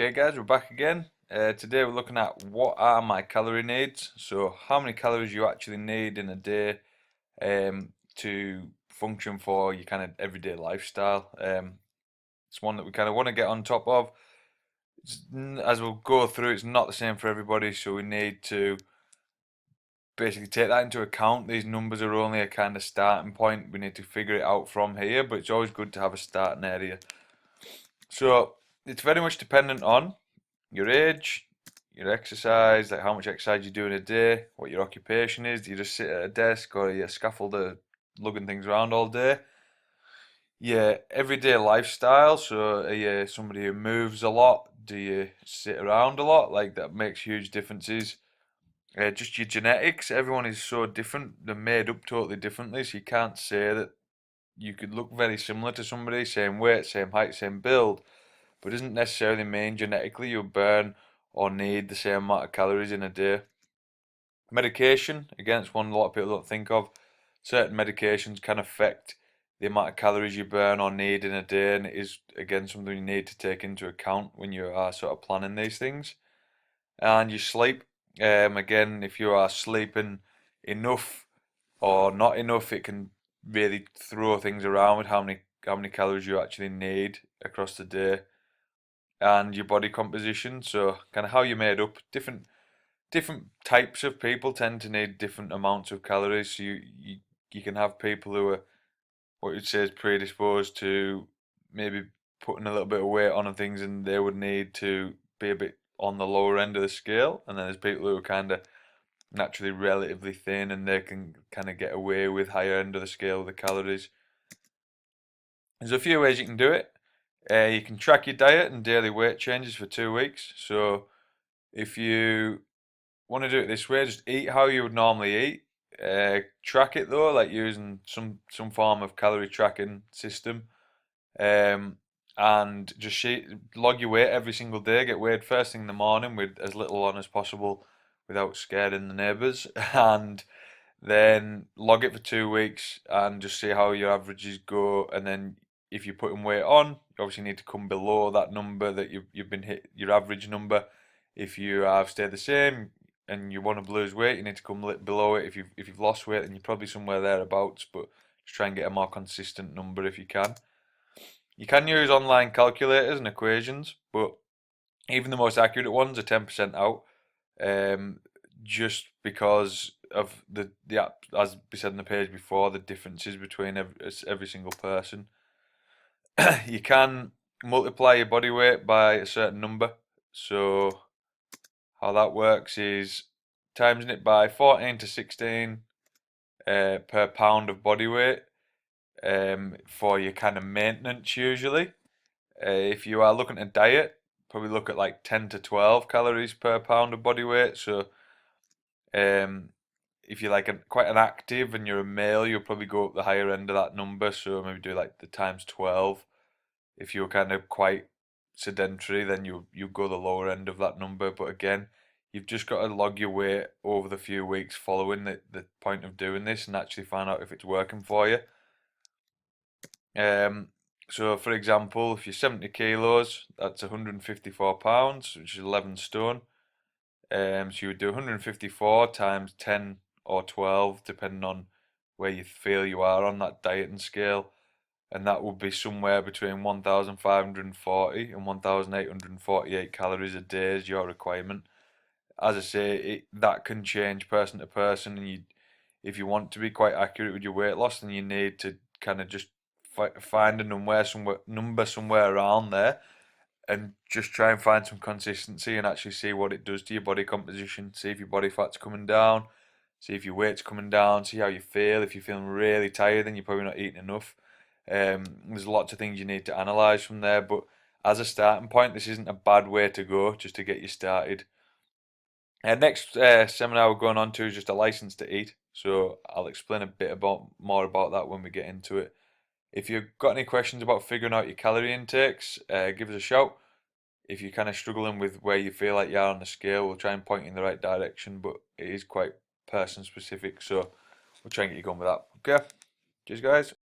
Okay guys, we're back again. Today we're looking at what are my calorie needs. So how many calories you actually need in a day to function for your kind of everyday lifestyle. It's one that we kind of want to get on top of. As we'll go through, it's not the same for everybody, so we need to basically take that into account. These numbers are only a kind of starting point. We need to figure it out from here, but it's always good to have a starting area. So it's very much dependent on your age, your exercise, like how much exercise you do in a day, what your occupation is. Do you just sit at a desk or are you a scaffolder lugging things around all day? Your everyday lifestyle, so are you somebody who moves a lot? Do you sit around a lot? Like that makes huge differences. Just your genetics, everyone is so different. They're made up totally differently, so you can't say that you could look very similar to somebody, same weight, same height, same build, but it doesn't necessarily mean genetically you'll burn or need the same amount of calories in a day. Medication, again, it's one a lot of people don't think of. Certain medications can affect the amount of calories you burn or need in a day, and it is again something you need to take into account when you are sort of planning these things. And your sleep, again, if you are sleeping enough or not enough, it can really throw things around with how many calories you actually need across the day, and your body composition. So kind of how you're made up. Different types of people tend to need different amounts of calories. So you can have people who are what you'd say is predisposed to maybe putting a little bit of weight on and things, and they would need to be a bit on the lower end of the scale. And then there's people who are kind of naturally relatively thin, and they can kind of get away with higher end of the scale with the calories. There's a few ways you can do it. You can track your diet and daily weight changes for 2 weeks. So if you want to do it this way, just eat how you would normally eat. Track it though, like using some form of calorie tracking system. Um, and just log your weight every single day. Get weighed first thing in the morning with as little on as possible, without scaring the neighbours, and then log it for 2 weeks and just see how your averages go. And then if you're putting weight on, you obviously need to come below that number that you've been hit, your average number. If you have stayed the same and you want to lose weight, you need to come below it. If you've lost weight, then you're probably somewhere thereabouts, but just try and get a more consistent number if you can. You can use online calculators and equations, but even the most accurate ones are 10% out. Um, just because of the app, as we said on the page before, the differences between every single person. You can multiply your body weight by a certain number. So how that works is timesing it by 14 to 16 per pound of body weight for your kind of maintenance usually. If you are looking at diet, probably look at like 10 to 12 calories per pound of body weight. So um, if you're like quite an active and you're a male, you'll probably go up the higher end of that number. So maybe do like the times 12. If you're kind of quite sedentary, then you go the lower end of that number. But again, you've just got to log your weight over the few weeks following the point of doing this and actually find out if it's working for you. Um, so for example, if you're 70 kilos, that's 154 pounds, which is 11 stone. So you would do 154 times 10 or 12, depending on where you feel you are on that dieting scale. And that would be somewhere between 1,540 and 1,848 calories a day is your requirement. As I say, that can change person to person, and if you want to be quite accurate with your weight loss, then you need to kind of just find a number somewhere around there, and just try and find some consistency and actually see what it does to your body composition. See if your body fat's coming down, see if your weight's coming down, see how you feel. If you're feeling really tired, then you're probably not eating enough. There's lots of things you need to analyze from there, but as a starting point, this isn't a bad way to go just to get you started. Next seminar we're going on to is just a license to eat, so I'll explain a bit more about that when we get into it. If you've got any questions about figuring out your calorie intakes, give us a shout. If you're kind of struggling with where you feel like you are on the scale, we'll try and point you in the right direction, but it is quite person specific, so we'll try and get you going with that. Okay, cheers guys.